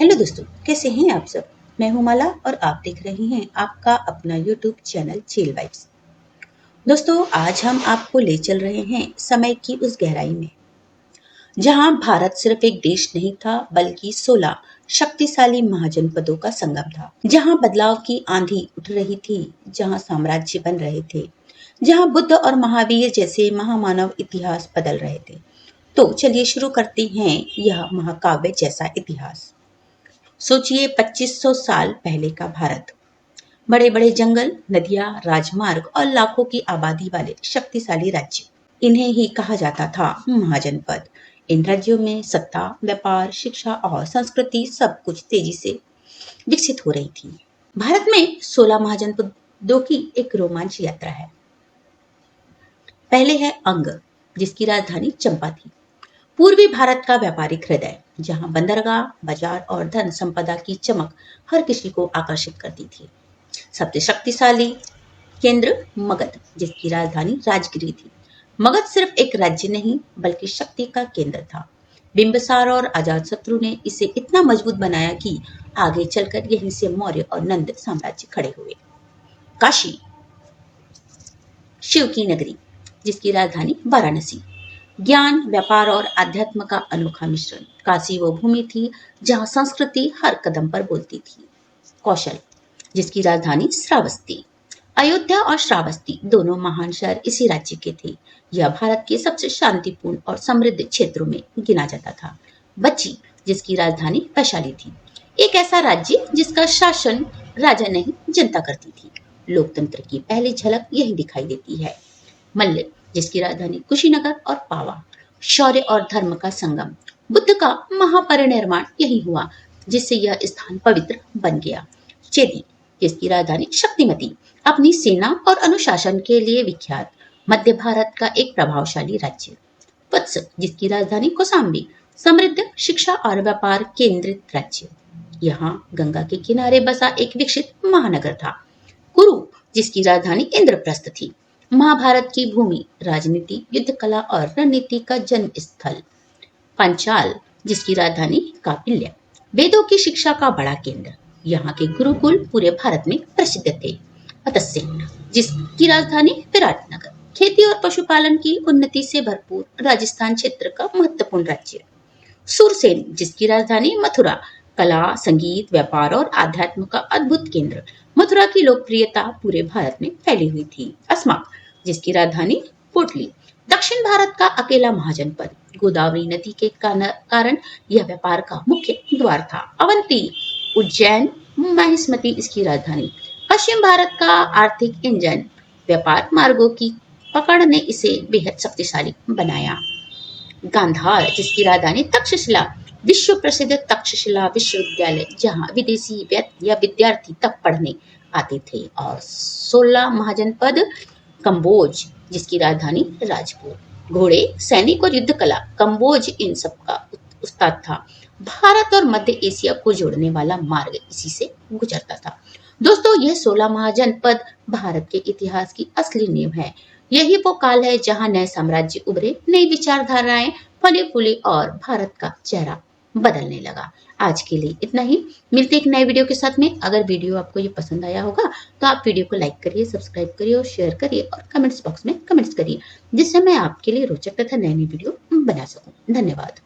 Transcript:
Hello दोस्तों, कैसे हैं आप सब। मैं हूं माला और आप देख रहे हैं आपका अपना यूट्यूब चैनल चिल वाइब्स। दोस्तों, आज हम आपको ले चल रहे हैं समय की उस गहराई में जहां भारत सिर्फ एक देश नहीं था बल्कि 16 शक्तिशाली महाजनपदों का संगम था। जहां बदलाव की आंधी उठ रही थी, जहां साम्राज्य बन रहे थे, जहां बुद्ध और महावीर जैसे महामानव इतिहास बदल रहे थे। तो चलिए शुरू करते हैं यह महाकाव्य जैसा इतिहास। सोचिए 2500 साल पहले का भारत। बड़े बड़े जंगल, नदियां, राजमार्ग और लाखों की आबादी वाले शक्तिशाली राज्य। इन्हें ही कहा जाता था महाजनपद। इन राज्यों में सत्ता, व्यापार, शिक्षा और संस्कृति सब कुछ तेजी से विकसित हो रही थी। भारत में 16 महाजनपदों की एक रोमांच यात्रा है। पहले है अंग, जिसकी राजधानी चंपा थी। पूर्वी भारत का व्यापारिक हृदय, जहां बंदरगाह, बाजार और धन संपदा की चमक हर किसी को आकर्षित करती थी। सबसे शक्तिशाली केंद्र मगध, जिसकी राजधानी राजगिरी थी। मगध सिर्फ एक राज्य नहीं बल्कि शक्ति का केंद्र था। बिंबिसार और अजातशत्रु ने इसे इतना मजबूत बनाया कि आगे चलकर यहीं से मौर्य और नंद साम्राज्य खड़े हुए। काशी, शिव की नगरी, जिसकी राजधानी वाराणसी। ज्ञान, व्यापार और अध्यात्म का अनोखा मिश्रण। काशी वो भूमि थी जहां संस्कृति हर कदम पर बोलती थी। कौशल, जिसकी राजधानी श्रावस्ती। अयोध्या और श्रावस्ती दोनों महान शहर इसी राज्य के थे। यह भारत के सबसे शांतिपूर्ण और समृद्ध क्षेत्रों में गिना जाता था। बच्ची, जिसकी राजधानी वैशाली थी। एक ऐसा राज्य जिसका शासन राजा नहीं जनता करती थी। लोकतंत्र की पहली झलक यही दिखाई देती है। मल्ल, जिसकी राजधानी कुशीनगर और पावा। शौर्य और धर्म का संगम। बुद्ध का महापरिनिर्वाण यही हुआ, जिससे यह स्थान पवित्र बन गया। चेदी, जिसकी राजधानी शक्तिमती, अपनी सेना और अनुशासन के लिए विख्यात। मध्य भारत का एक प्रभावशाली राज्य। वत्स, जिसकी राजधानी कौशाम्बी, समृद्ध, शिक्षा और व्यापार केंद्रित राज्य। यहाँ गंगा के किनारे बसा एक विकसित महानगर था। कुरु, जिसकी राजधानी इंद्रप्रस्थ थी, महाभारत की भूमि, राजनीति, युद्ध कला और रणनीति का जन्म स्थल। पंचाल, जिसकी राजधानी कापिल्य, वेदों की शिक्षा का बड़ा केंद्र। यहाँ के गुरुकुल पूरे भारत में प्रसिद्ध थे। मत्स्य, जिसकी राजधानी विराटनगर, खेती और पशुपालन की उन्नति से भरपूर राजस्थान क्षेत्र का महत्वपूर्ण राज्य। सुरसेन, जिसकी राजधानी मथुरा, कला, संगीत, व्यापार और आध्यात्म का अद्भुत केंद्र। मथुरा की लोकप्रियता पूरे भारत में फैली हुई थी। अस्माक, जिसकी राजधानी पोटली, दक्षिण भारत का अकेला महाजनपद। गोदावरी नदी के कारण यह व्यापार का मुख्य द्वार था। अवंती, उज्जैन, महिष्मती इसकी राजधानी, पश्चिम भारत का आर्थिक इंजन। व्यापार मार्गों की पकड़ ने इसे बेहद शक्तिशाली बनाया। गांधार, जिसकी राजधानी तक्षशिला, विश्व प्रसिद्ध तक्षशिला विश्वविद्यालय, जहां विदेशी विद्यार्थी तक पढ़ने आते थे। और 16 महाजनपद। कंबोज, जिसकी राजधानी राजपुर, घोड़े, सैनिक और युद्ध कला। कंबोज इन सब का उस्ताद था। भारत और मध्य एशिया को जोड़ने वाला मार्ग इसी से गुजरता था। दोस्तों, यह 16 महाजनपद भारत के इतिहास की असली नींव है। यही वो काल है जहां नए साम्राज्य उभरे, नई विचारधाराएं फली फूली और भारत का चेहरा बदलने लगा। आज के लिए इतना ही। मिलते एक नए वीडियो के साथ में। अगर वीडियो आपको ये पसंद आया होगा तो आप वीडियो को लाइक करिए, सब्सक्राइब करिए और शेयर करिए और कमेंट्स बॉक्स में कमेंट्स करिए, जिससे मैं आपके लिए रोचक तथा नई नई वीडियो बना सकूं। धन्यवाद।